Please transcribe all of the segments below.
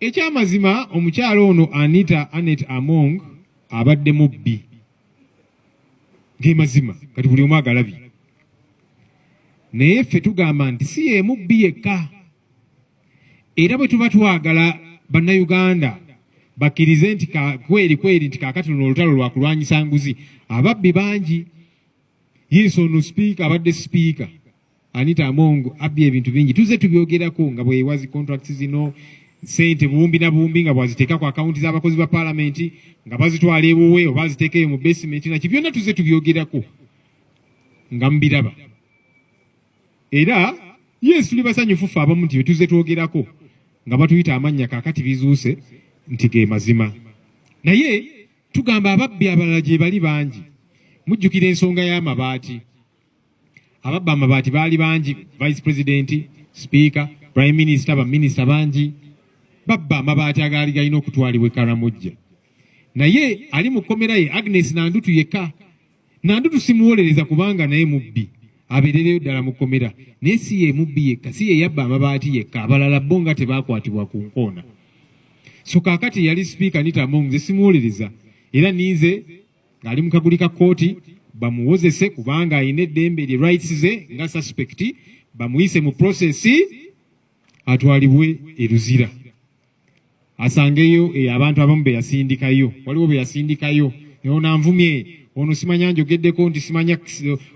Ekyamazima omukyalo ono Anita Anet Among abadde mubbi. Ng'emazima kati buli omu agalabye. Naye ffe tugamba nti si ye mubbi yekka. Era bwe tuba twagala bannayuganda bakkirize nti kweri nti kaakati luno olutalo lwakulwanyisa nguzi, ababbi bangi. Yesu ono sipiika abadde sipiika Anita Among abbye ebintu bingi, tuze tubyogerako nga bwewazi contracts zino, sente buwumbi na buwumbi nga bwaziteeka ku akawunti z'abakozi ba paalamenti nga bazitwala ewuwe oba baziteekeyo mu basement, nakyo byonna tuze tubyogerako nga mbiraba. Era Yesu tuli basanyufu ffe abamu nti tuze twogerako nga batuyita amannya kaakati bizuuse nti ge mazima. Naye tugamba ababbi abalala gye bali bangi. Mujjukira ensonga y'amabaati. Ababba amabaati baali bangi, vice president, speaker, prime minister, baminisita bangi. Babba amabaati agaali galina okutwalibwa e Karamojja. Naye ali mu kkomera ye Agnes Nandutu yekka. Nandutu simuwolereza kubanga naye mubbi. Abeerereyo ddala mu kkomera. Naye si ye mubbi yekka, si ye yabba amabaati yekka, abalala bo nga tebaakwatibwa ku nkoona. So kaakati yali speaker Anita Among nze simuwolereza. Era ninze ng'ali mu kaguli ka kkooti bamuwozese kubanga ayina eddembe lye rights ze nga suspect, bamuyise mu process atwalibwe e Luzira. Asangeyo abantu abamu be yasindikayo. Waliwo be yasindikayo. Ono anvumye, ono simanya njogeddeko nti simanya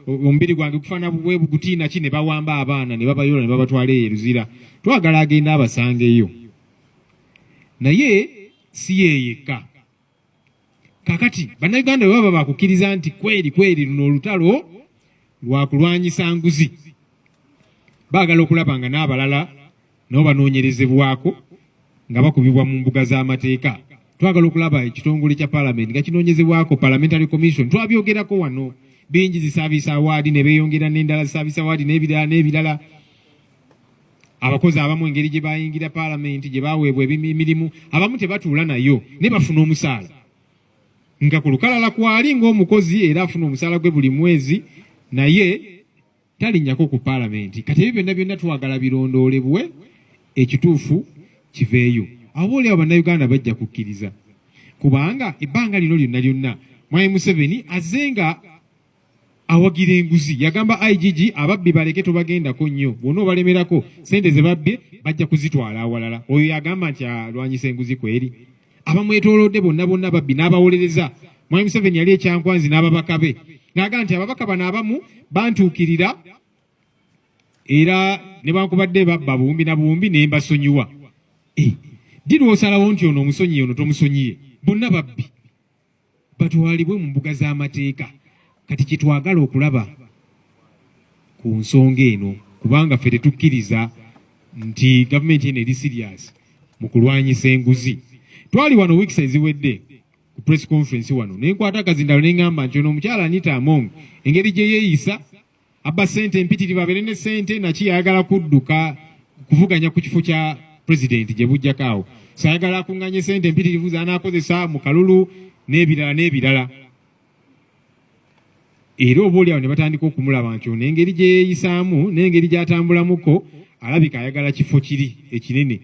omubiri gwange gufaana bwe bugutiina ki, ne bawamba abaana ne babayola ne babatwala e Luzira. Twagala agenda abasangeyo. Naye si ye yekka. Kakati bannayuganda bwe baba bakukkiriza nti kweri luno olutalo lwakulwanyisa nguzi, baagala okulaba nga n'abalala nabo banoonyerezebwako nga bakubibwa mu mbuga z'amateeka. Twagala okulaba ekitongole kya paalamenti nga kinoonyezebwako, parliamentary commission. Twabyogerako wano bingi, zisaabisa awaadi ne beeyongera n'endala, zisaabisa awaadi n'ebirala. Abakozi abamu engeri gye bayingira paalamenti, gye baweebwa emirimu, abamu tebatuula nayo ne bafuna omusaala. Nga ku lukalala kwali ng'omukozi era afuna omusaala gwe buli mwezi, naye talinnyako ku paalamenti. Kati ebyo byonna twagala birondoolebwe, ekituufu kiveeyo. Abo oli abo bannayuganda bajja kukkiriza. Kubanga ebbanga lino lyonna Mwai Museveni azenga awagira enguzi. Yagamba IGG ababbi baleke tobagendako nnyo. Bonna obalemerako sente ze babbye bajja kuzitwala awalala. Oyo yagamba nti alwanyisa enguzi kweri. Abamwetoolodde bonna babbi n'abawolereza. Mwai Museveni yali ekyankwanzi n'ababaka be. N'agamba nti ababaka bano abamu bantuukirira era ne bankubadde babba buwumbi na buwumbi ne mbasonyiwa. Ddi lw'osalawo nti ono omusonyiye ono tomusonyiye? Bonna babbi batwalibwe mu mbuga z'amateeka. Kati kitwagala okulaba ku nsonga eno, kubanga ffe tetukkiriza nti gavumenti eno eri serious mu kulwanyisa enguzi. Twali wano wiiki eziwedde ku press conference wano, nenkwata akazindalo neŋŋamba nti ono omukyala Anita Among engeri gye yeeyisa, abba ssente empitirivu, abeere ne ssente, naki yayagala kudduka kuvuganya ku kifo kya president gye bujjako awo. So ayagala akuŋŋanye ssente empitirivu z'anaakozesa mu kalulu n'ebirala. Era oba oli awo ne batandika okumulaba nti ono engeri gye yeeyisaamu n'engeri gy'atambulamuko alabika ayagala kifo kiri ekinene.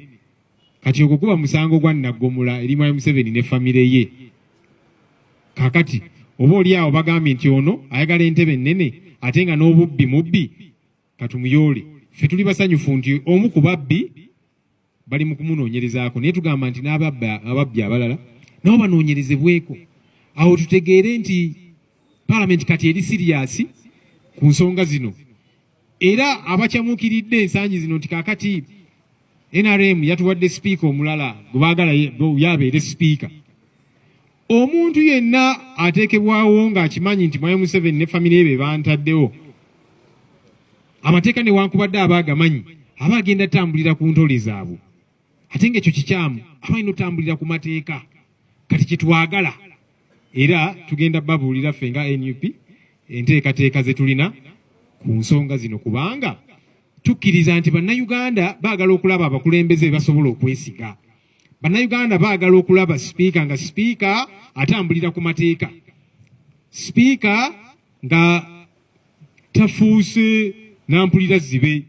Kati ogwo kuba musango gwa Nnaggomula eri Mwai Museveni ne famire ye. Kakati oba oli awo bagambye nti ono ayagala entebe ennene ate nga n'obubbi mubbi, katumuyole. Ffe tuli basanyufu nti omu ku babbi bali mu kumunoonyerezaako, naye tugamba nti n'ababbi abalala nabo banoonyerezebweko. Awo tutegeere nti paalamenti kati eri siriyasi ku nsonga zino. Era abakyamuukiridde ensangi zino nti kaakati NRM yatuwadde sipiika omulala gwe baagala yabeere sipiika. Omuntu yenna ateekebwawo ng'akimanyi nti Mwai Museveni ne famire ye be bantaddewo, amateeka newankubadde abaagamanyi aba agenda tambulira ku ntole zaabwe. Ate ng'ekyo kikyamu, abalina otambulira ku mateeka. Kati kitwagala era tugenda babuulira ffe nga NUP enteekateeka ze tulina ku nsonga zino, kubanga tukkiriza nti bannayuganda baagala okulaba abakulembeze basobola okwesiga. Bannayuganda baagala okulaba sipiika nga sipiika atambulira ku mateeka, sipiika nga tafuuse nampulira zibe,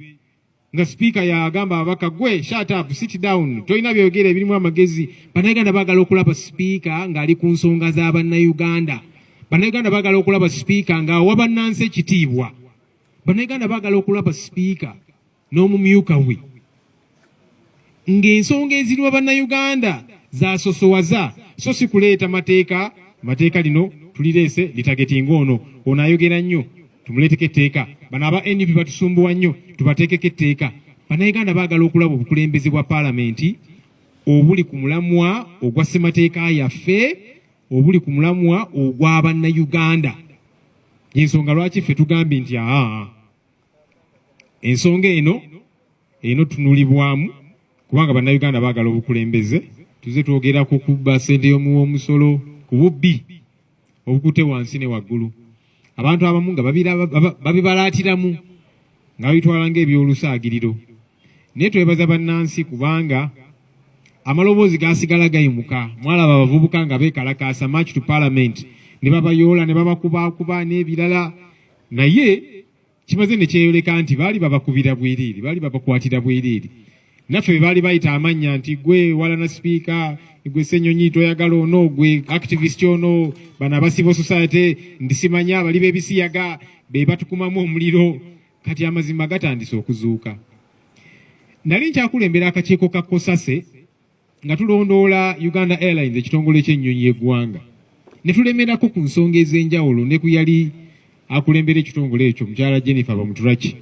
nga speaker yagamba ababaka gwe shut up sit down toyina byogera ebirimu amagezi. Bannayuganda baagala okulaba speaker ng'ali ku nsonga za bannayuganda. Bannayuganda baagala okulaba speaker ng'awa bannansi ekitiibwa. Bannayuganda baagala okulaba speaker n'omumyuka we ng'ensonga eziriwa bannayuganda zasosowaza so si kuleeta mateeka lino tulireese litagetinga ono ayogera nnyo tumuleeteko etteeka. Bano aba NUP batusumbuwa nnyo tubateekeko etteeka. Bannayuganda baagala okulaba obukulembeze bwa paalamenti obuli ku mulamwa ogwa ssemateeka yaffe, obuli ku mulamwa ogwa bannayuganda. Ensonga lwaki ffe tugambye nti ensonga eno tunulibwamu kubanga bannayuganda baagala obukulembeze. Tuze twogera ku kubba ssente y'omusolo ku bubbi obukute wansi ne waggulu. Abantu abamu nga babibalaatiramu nga babitwala ng'ebyolusaagiriro. Naye twebaza bannansi kubanga amaloboozi gasigala gayimuka. Mwalaba abavubuka nga beekalakaasa march to parliament ne babayoola ne babakubakuba n'ebirala. Naye kimaze ne kyeyoleka nti baali babakubira bwereere, baali babakwatira bwereere. Naffe baali bayita amannya nti gwe walana speaker, gwe Ssenyonyi toyagala ono, gwe activist ono, bano aba civil society ndisimanya bali b'ebisiyaga be batukumamu omuliro. Kati amazima gatandise okuzuuka. Nali nkyakulembera akakiiko ka Kosase nga tulondoola Uganda Airlines ekitongole ky'ennyonyi y'eggwanga. Ne tulemerako ku nsonga ez'enjawulo ne ku yali akulembera ekitongole ekyo mukyala Jennifer Bamutulaki.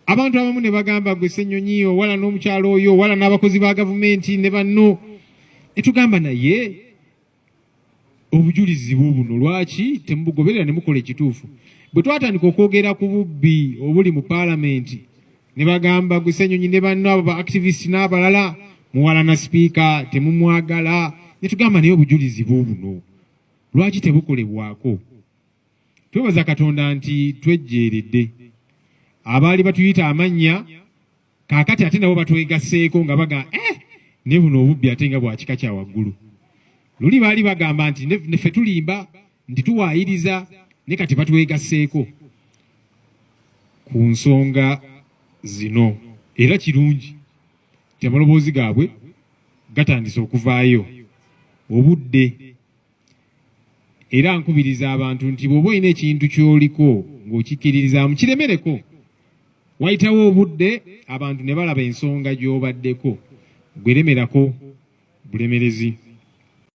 Abantu abamu ne bagamba gwe Ssenyonyi wala n'omukyalo oyo wala n'abakozi ba gavumenti ne banno. Ne tugamba naye obujulizi buno lwaki temubugoberera ne mukola ekituufu. Bwe twatandika okwogera ku bubbi obuli mu paalamenti ne bagamba gwe Ssenyonyi ne banno abo ba activist n'abalala muwala na speaker temumwagala. Ne tugamba naye obujulizi buno lwaki tebukolebwako. Twebaza Katonda nti twejjeeredde. Abaali batuyita amannya kaakati ate nabo batwegasseeko nga baga ne buno obubbi ate nga bwa kika kya waggulu. Luli baali bagamba nti neffe tulimba nti tuwaayiriza ne kati batwegasseeko ku nsonga zino. Era kirungi nti amaloboozi gaabwe gatandise okuvaayo obudde. Era nkubiriza abantu nti bw'oba olina ekintu ky'oliko ng'okikkiririzaamu kiremereko. Wayitawo obudde abantu ne balaba ensonga gy'obaddeko gweremerako bulemerezi.